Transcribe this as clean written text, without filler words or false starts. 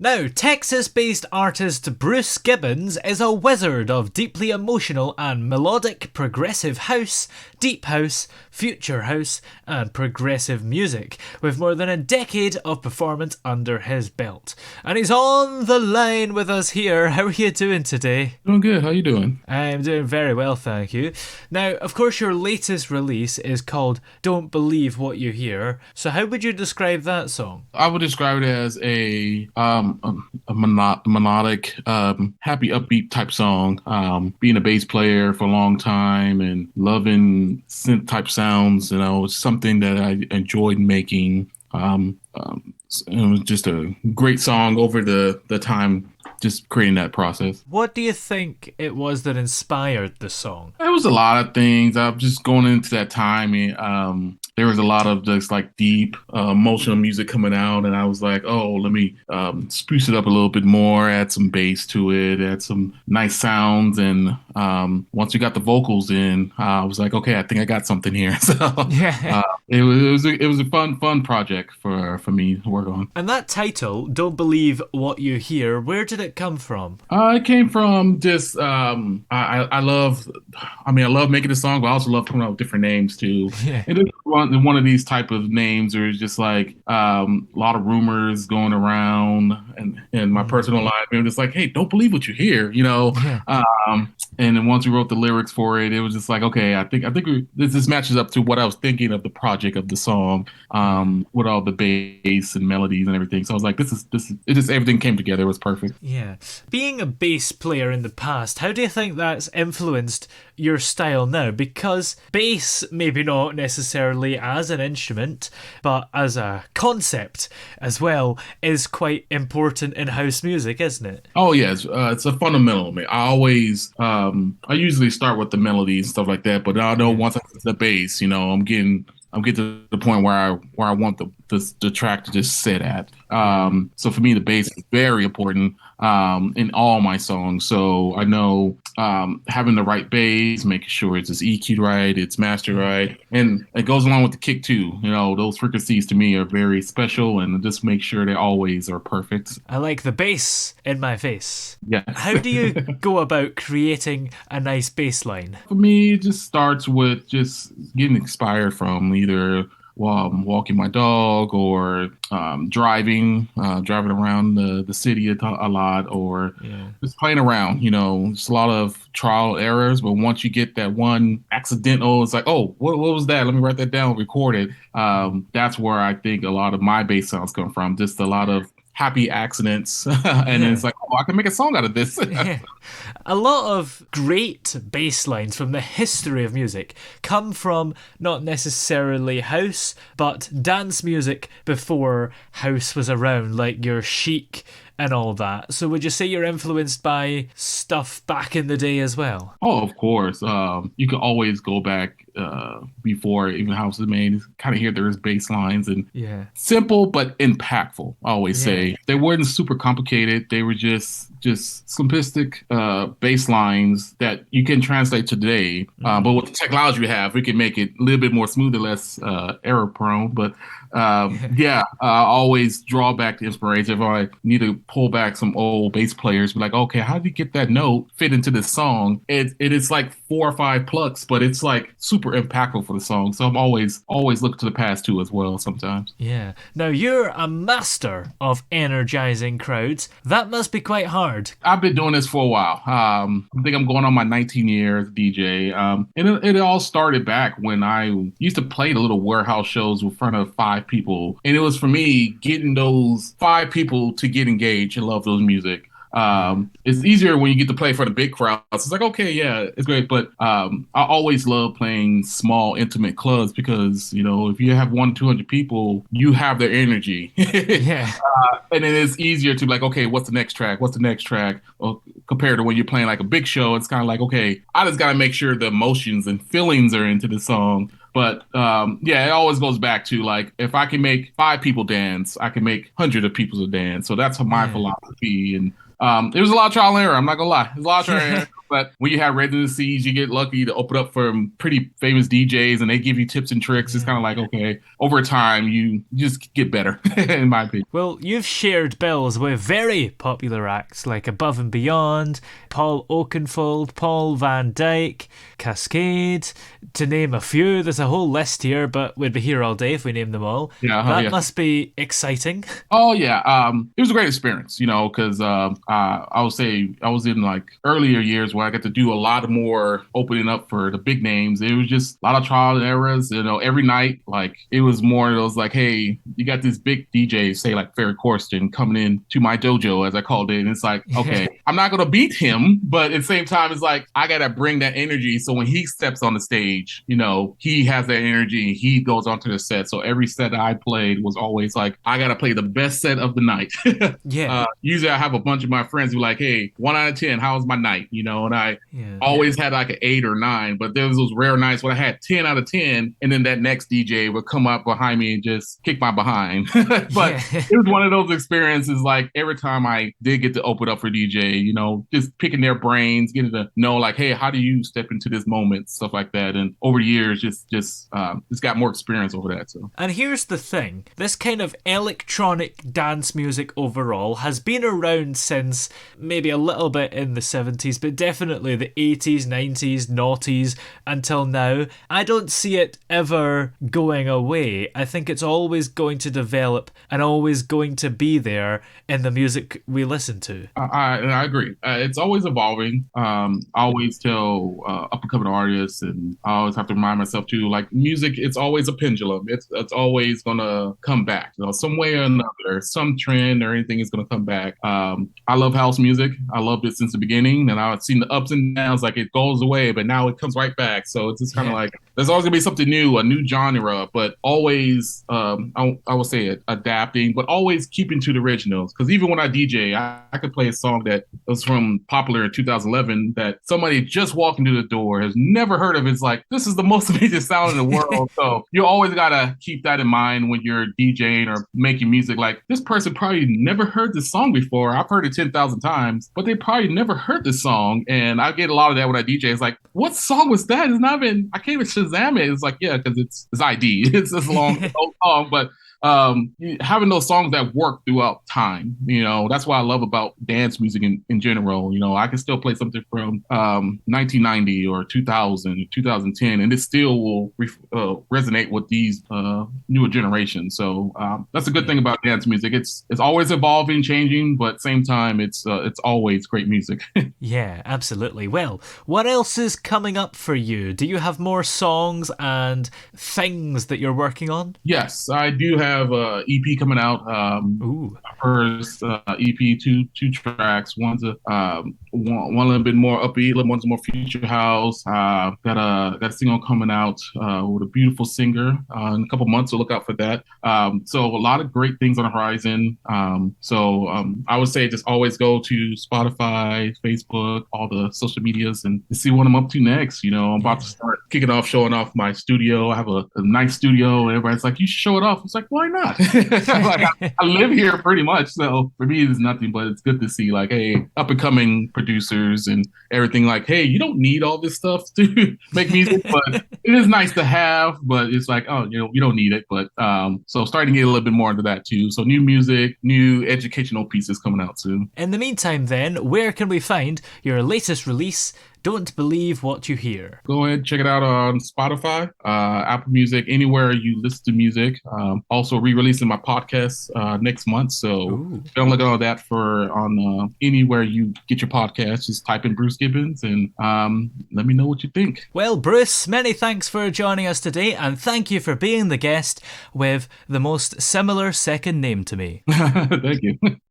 Now, Texas-based artist Bruce Gibbons is a wizard of deeply emotional and melodic progressive house, deep house, future house, and progressive music, with more than a decade of performance under his belt. And he's on the line with us here. How are you doing today? Doing good. How you doing? I'm doing very well, thank you. Now, of course, your latest release is called Don't Believe What You Hear. So how would you describe that song? I would describe it as a melodic, happy, upbeat type song. Being a bass player for a long time and loving synth type sounds, it's something that I enjoyed making. It was just a great song over the time, just creating that process. What do you think it was that inspired the song? There was a lot of things. I'm just going into that time, and there was a lot of just like deep emotional music coming out, and I was like, oh, let me spruce it up a little bit more, add some bass to it, add some nice sounds, and once we got the vocals in, I was like, okay, I think I got something here. So Yeah. it was a fun project for me to work on. And that title, Don't Believe What You Hear, where did it come from? It came from just I love, I love making a song, but I also love coming up with different names too. Yeah. And it's one of these type of names where it's just like a lot of rumors going around, and my personal life, and it's like, hey, don't believe what you hear. Yeah. And then once we wrote the lyrics for it, it was just like, okay, I think this matches up to what I was thinking of the project of the song, with all the bass and melodies and everything. So I was like, this is it. Just everything came together. It was perfect. Yeah. Being a bass player in the past, how do you think that's influenced your style now? Because bass, maybe not necessarily as an instrument, but as a concept as well, is quite important in house music, isn't it? Oh yeah, it's a fundamental. I usually start with the melodies and stuff like that, but I know once I get to the bass, I'm getting to the point where I want the track to just sit at. So for me, the bass is very important in all my songs. So I know having the right bass, making sure it's just EQ'd right, it's mastered right, and it goes along with the kick too. Those frequencies to me are very special, and just make sure they always are perfect. I like the bass in my face. Yes. How do you go about creating a nice bass line? For me, it just starts with just getting inspired from either while I'm walking my dog, or driving around the city a lot, or just playing around. It's a lot of trial errors, but once you get that one accidental, it's like, oh, what was that? Let me write that down, record it. That's where I think a lot of my bass sounds come from. Just a lot of happy accidents, and then it's like, oh, I can make a song out of this. Yeah. A lot of great bass lines from the history of music come from not necessarily house, but dance music before house was around, like your Chic and all that. So would you say you're influenced by stuff back in the day as well? Oh, of course. You can always go back before even house is made. Kind of hear there's bass lines, and simple but impactful. I always say they weren't super complicated. They were just simplistic bass lines that you can translate to today. But with the technology we have, we can make it a little bit more smoother, less error prone. But I always draw back the inspiration. If I need to pull back some old bass players, be like, okay, how did you get that note fit into this song? It is like 4 or 5 plucks, but it's like super impactful for the song. So I'm always looking to the past too as well sometimes. Yeah. Now you're a master of energizing crowds. That must be quite hard. I've been doing this for a while. I think I'm going on my 19 years DJ. And it all started back when I used to play the little warehouse shows in front of 5 people. And it was for me getting those 5 people to get engaged and love those music. It's easier when you get to play for the big crowds. It's like, okay, yeah, it's great. But I always love playing small, intimate clubs because, if you have 100-200 people, you have their energy. Yeah. And then it's easier to be like, okay, what's the next track? What's the next track? Well, compared to when you're playing like a big show, it's kind of like, okay, I just got to make sure the emotions and feelings are into the song. But it always goes back to like, if I can make 5 people dance, I can make hundreds of people to dance. So that's my philosophy. And it was a lot of trial and error. I'm not gonna lie, it was a lot of trial and error. But when you have residencies, you get lucky to open up for pretty famous DJs, and they give you tips and tricks. It's kind of like, okay, over time, you just get better, in my opinion. Well, you've shared bills with very popular acts like Above and Beyond, Paul Oakenfold, Paul Van Dyke, Kaskade, to name a few. There's a whole list here, but we'd be here all day if we named them all. That must be exciting. Oh, yeah. It was a great experience, because I would say I was in like earlier years where I got to do a lot more opening up for the big names. It was just a lot of trial and errors, every night. Like, it was more, it was like, hey, you got this big DJ, say like Ferry Corsten, coming in to my dojo, as I called it. And it's like, okay, I'm not going to beat him, but at the same time, it's like, I got to bring that energy. So when he steps on the stage, he has that energy and he goes onto the set. So every set I played was always like, I got to play the best set of the night. Usually I have a bunch of my friends who are like, hey, 1 out of 10, how was my night? And I always had like an 8 or 9, but there was those rare nights when I had 10 out of 10, and then that next DJ would come up behind me and just kick my behind. But it was one of those experiences, like every time I did get to open up for DJ, just picking their brains, getting to know like, hey, how do you step into this moment, stuff like that. And over the years, just got more experience over that. So. And here's the thing, this kind of electronic dance music overall has been around since maybe a little bit in the 70s, but definitely the 80s, 90s, noughties until now. I don't see it ever going away. I think it's always going to develop and always going to be there in the music we listen to. I agree. It's always evolving. I always tell up-and-coming artists, and I always have to remind myself too, like music, it's always a pendulum. It's always going to come back. Some way or another, some trend or anything is going to come back. I love house music. I loved it since the beginning, and I've seen the ups and downs, like it goes away, but now it comes right back. So it's just kind of like, there's always going to be something new, a new genre, but always, I would say it, adapting, but always keeping to the originals. Because even when I DJ, I could play a song that was from popular in 2011 that somebody just walking through the door has never heard of. It's like, this is the most amazing sound in the world. So you always got to keep that in mind when you're DJing or making music. Like, this person probably never heard this song before. I've heard it 10,000 times, but they probably never heard this song. And I get a lot of that when I DJ. It's like, what song was that? It's not even, I can't even Shazam it. It's like, yeah, because it's ID. It's this long song, but having those songs that work throughout time, that's what I love about dance music in general. I can still play something from 1990 or 2000, 2010, and it still will resonate with these newer generations. So that's a good thing about dance music. It's always evolving, changing, but same time, it's always great music. Yeah, absolutely. Well, what else is coming up for you? Do you have more songs and things that you're working on? Yes, I do have a EP coming out. First EP, two tracks. One's one a little bit more upbeat, one's more future house. Got a single coming out with a beautiful singer in a couple months, so look out for that. So a lot of great things on the horizon. I would say just always go to Spotify, Facebook, all the social medias, and see what I'm up to next. I'm about to start kicking off, showing off my studio. I have a nice studio, and everybody's like, you should show it off. It's like, why not? Like, I live here pretty much, so for me, it's nothing, but it's good to see, like, hey, up and coming producers and everything, like, hey, you don't need all this stuff to make music, but it is nice to have, but it's like, oh, you don't need it. But so starting to get a little bit more into that too. So new music, new educational pieces coming out soon. In the meantime then, where can we find your latest release, Don't Believe What You Hear? Go ahead, check it out on Spotify, Apple Music, anywhere you listen to music. Also re-releasing my podcast next month, so don't look at all that on anywhere you get your podcast. Just type in Bruce Gibbons and let me know what you think. Well, Bruce, many thanks for joining us today, and thank you for being the guest with the most similar second name to me. Thank you.